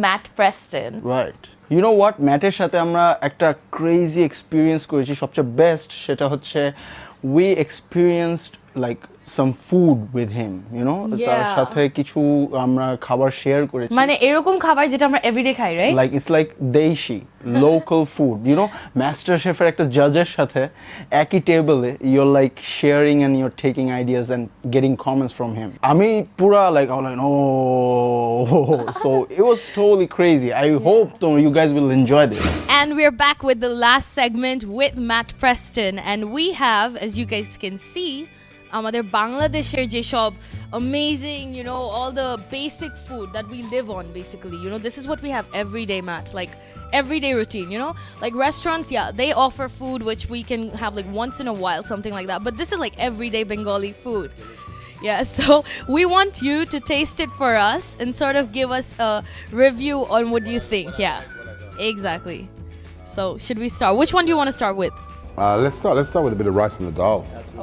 Matt Preston. Right. You know what? ম্যাটের সাথে আমরা একটা ক্রেজি এক্সপিরিয়েন্স করেছি, সবচেয়ে বেস্ট সেটা হচ্ছে we experienced like some food with him, you know, তার সাথে কিছু আমরা খাবার শেয়ার করেছি, মানে এরকম খাবার যেটা আমরা এভরিডে খাই, right? like it's like desi local food, you know, master শেফের একটা জাজের সাথে একই টেবিলে you're like sharing and you're taking ideas and getting comments from him. আমি পুরা like I was like oh so it was totally crazy. I hope you guys will enjoy this. And we're back with the last segment with Matt Preston, and we have, as you guys can see, আমাদের বাংলাদেশের যে সব amazing, you know, all the basic food that we live on basically, you know, this is what we have every day, Matt, like everyday routine, you know, like restaurants, yeah, they offer food which we can have like once in a while, something like that, but this is like everyday Bengali food. Yeah, so we want you to taste it for us and sort of give us a review on what do you think. Yeah, exactly. So should we start? Which one do you want to start with? Let's start with a bit of rice and the dal.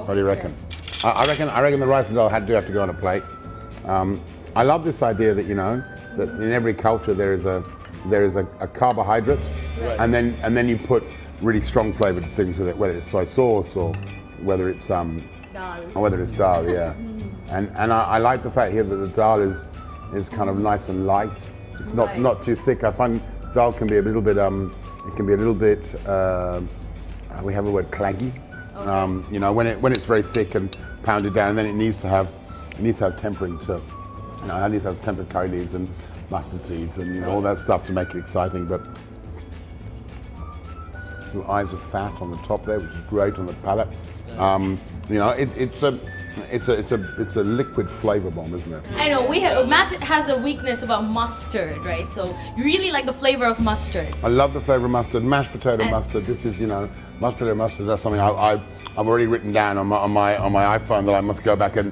What do you reckon? I reckon the rice and dal do have to go on a plate. I love this idea that, you know, that in every culture there is a carbohydrate, right, and then you put really strong flavored things with it, whether it's soy sauce or whether it's dal, yeah. And I like the fact here that the dal is kind of nice and light. It's not too thick. I find dal can be a little bit we have a word claggy. Okay. You know, when it's very thick and pounded down, and then it needs to have tempering. So, you know, I need to have tempered curry leaves and mustard seeds and, you know, all that stuff to make it exciting. But your eyes of fat on the top there, which is great on the palate. You know, it's a liquid flavor bomb, isn't it? I know Matt has a weakness about mustard, right? So you really like the flavor of mustard. I love the flavor of mustard, mashed potato mustard. This is, you know, mashed potato mustard. That's something I've already written down on my iPhone that I must go back and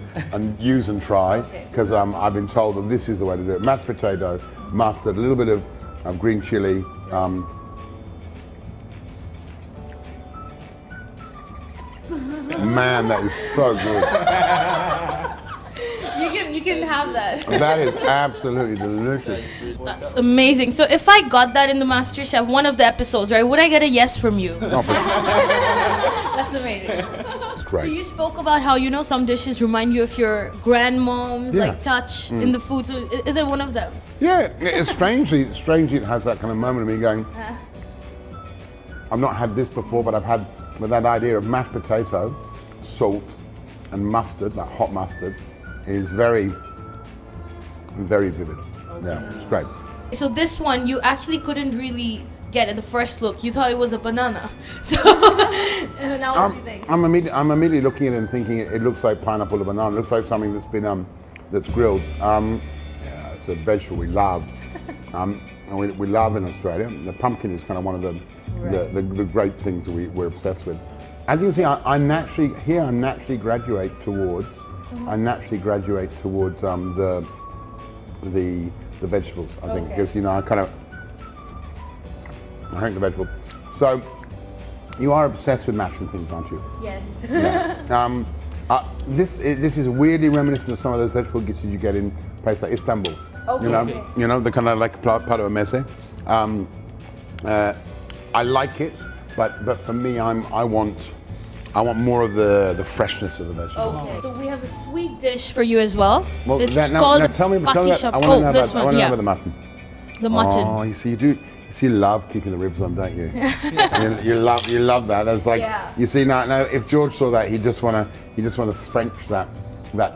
use and try, because I've been told that this is the way to do it. Mashed potato, mustard, a little bit of green chili. Man, that is so good. You can have that. That is absolutely delicious. That's amazing. So if I got that in the MasterChef, one of the episodes, right, would I get a yes from you? Not for sure. That's amazing. It's great. So you spoke about how, you know, some dishes remind you of your grandmom's like touch in the food. So is it one of them? Yeah, it's strangely it has that kind of moment of me going, I've not had this before, but I've had with that idea of mashed potato, salt and mustard, that hot mustard, is very, very vivid. Okay. Yeah, it's great. So this one you actually couldn't really get at the first look. You thought it was a banana. So now what do you think? I'm immediately looking at it and thinking it looks like pineapple or banana. It looks like something that's been that's grilled. Yeah, it's a vegetable we love. And we love in Australia. The pumpkin is kind of one of the great things that we're obsessed with. As you can see, I naturally graduate towards the vegetables. I think because, you know, I think the vegetable. So you are obsessed with mashing things, aren't you? Yes. Yeah. This is weirdly reminiscent of some of those vegetable dishes you get in places like Istanbul. Okay. You know, the kind of like part of a meze. I like it, but for me, I want more of the freshness of the vegetable. Okay. So we have a sweet dish for you as well. Well, it's called tell me about, I want to know about the mutton. The mutton. Oh, you see, you love keeping the ribs on, don't you? you love that. That's like, you see, now if George saw that, he'd just want to French that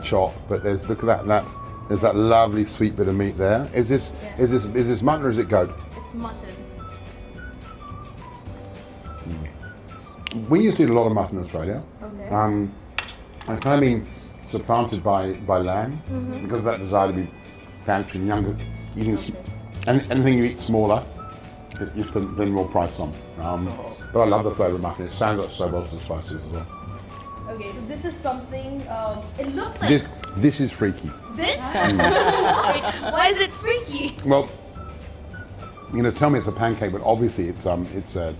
chop. But look at that. There's that lovely sweet bit of meat there. Is this mutton or is it goat? It's mutton. We used to eat a lot of mutton in Australia. Okay. It's kind of been supplanted by lamb because of that desire to be fancy and younger. Anything you eat smaller, you spend more price on. But I love the flavour of mutton. It sounds like so well to the spices as well. Okay, so this is something. It looks like this is freaky. This? Why is it freaky? Well, you know, tell me it's a pancake, but obviously it's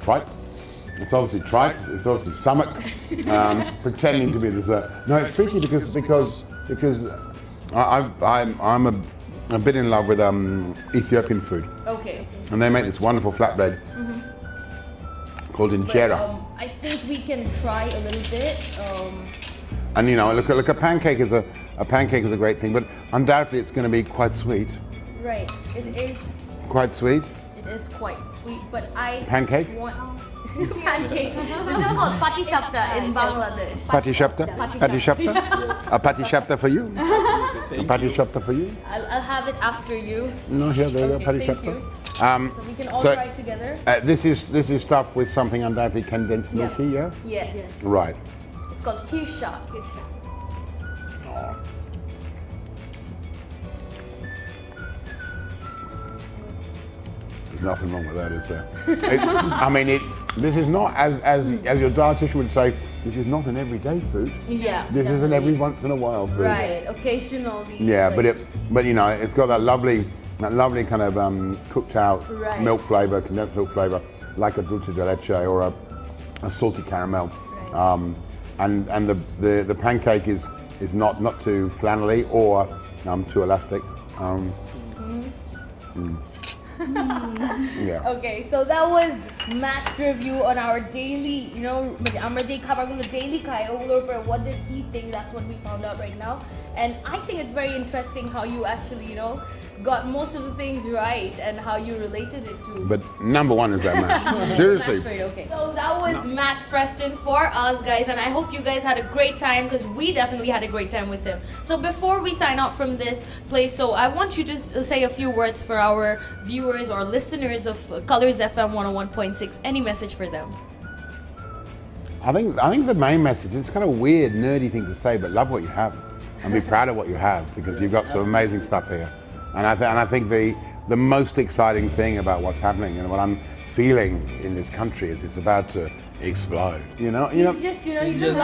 tripe. It's obviously tripe. It's obviously stomach, pretending to be dessert. No, it's freaky because I'm a bit in love with Ethiopian food, Okay. and they make this wonderful flatbread called injera. I think we can try a little bit. And you know, look, a pancake is a great thing, but undoubtedly it's going to be quite sweet. Right. It is. Quite sweet. It is quite sweet, but I Pancake. want pancake. This is called pati shapta in Bangladesh. Pati shapta. Pati shapta. A pati shapta for you. A pati shapta for you. I'll have it after you. No, here there you go. Pati Thank shapta. you. So we can all try it together. This is stuffed with something undoubtedly condensed milky, yeah? Yes. Right. It's called kirsha. There's nothing wrong with that, is there? This is not, as your dietitian would say, this is not an everyday food. Yeah. This isn't every once in a while food. Right. Occasionally. Yeah, but you know, it's got that lovely kind of cooked out Right. milk flavor, condensed milk flavor, like a dulce de leche or a salty caramel. Right. And the pancake is not too flannelly or too elastic. Yeah. Okay, so that was Matt's review on our daily, আমরা যে খাবারগুলো daily খাই ওগুলোর উপর what did he think. That's what we found out right now, and I think it's very interesting how you actually got most of the things right and how you related it to. But number one is that match. Seriously. That's great, okay. So that was Matt Preston for us, guys, and I hope you guys had a great time because we definitely had a great time with him. So before we sign out from this place, so I want you to say a few words for our viewers or listeners of Colors FM 101.6. Any message for them? I think the main message, it's kind of a weird, nerdy thing to say, but love what you have and be proud of what you have because you've got some amazing stuff here. And I think the most exciting thing about what's happening and what I'm feeling in this country is it's about to explode. He's in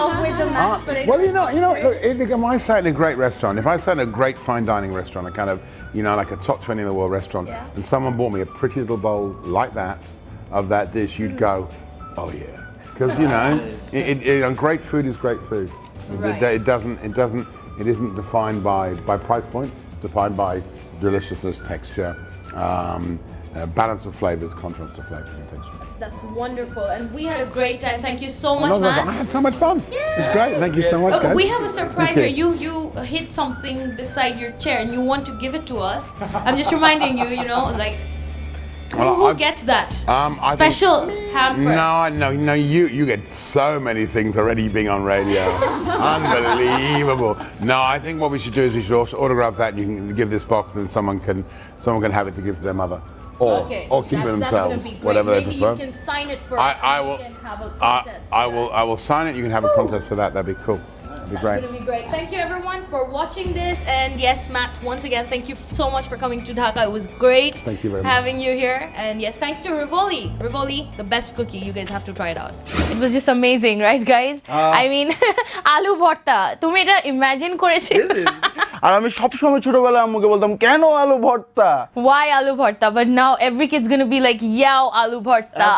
love with the mashed potatoes. Well, look, if I sat in a great restaurant, if I sat in a great fine dining restaurant, a kind of, like a top 20 in the world restaurant, and someone bought me a pretty little bowl like that of that dish, you'd go, oh yeah, because great food is great food. Right. It isn't defined by price point. It's defined by deliciousness, texture, balance of flavors, contrast of flavors and texture. That's wonderful, and we had a great time. Thank you so much, Matt. I had so much fun. It's great. Thank you so much, Okay, guys. we have a surprise here. You hit something beside your chair, and you want to give it to us. I'm just reminding you, like. Who gets that? Special hamper. No, you get so many things already being on radio. Unbelievable. No, I think what we should do is we should also autograph that and you can give this box and then someone can have it to give to their mother. Or keep it themselves, whatever they prefer. Maybe you can sign it for us and we can have a contest. I will sign it, you can have a contest for that, that'd be cool. That'd be great. That's going to be great. Thank you everyone for watching this, and yes, Matt, once again, thank you so much for coming to Dhaka. It was great Thank you very much. having you here, and yes, thanks to Rivoli. Rivoli, the best cookie. You guys have to try it out. It was just amazing, right guys? I mean, aloo bhorta. তুমি এটা imagine করেছিলে? আর আমি সবসময় ছোটবেলায় আম্মুকে বলতাম কেন আলু ভর্তা? Why aloo bhorta? But now every kid's gonna be like, yow, aloo bhorta.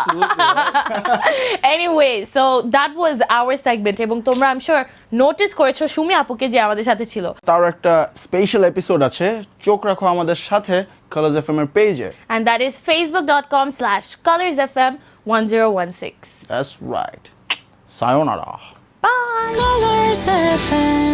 Anyway, so that was our segment, এবং তোমরা I'm sure নোটিস করেছো সুমি আপুকে যে আমাদের সাথে ছিল। তার একটা স্পেশাল এপিসোড আছে, চোখ রাখো আমাদের সাথে Colors FM এর পেজে, and that is facebook.com/colorsfm1016. That's right. Sayonara. Bye. Colors FM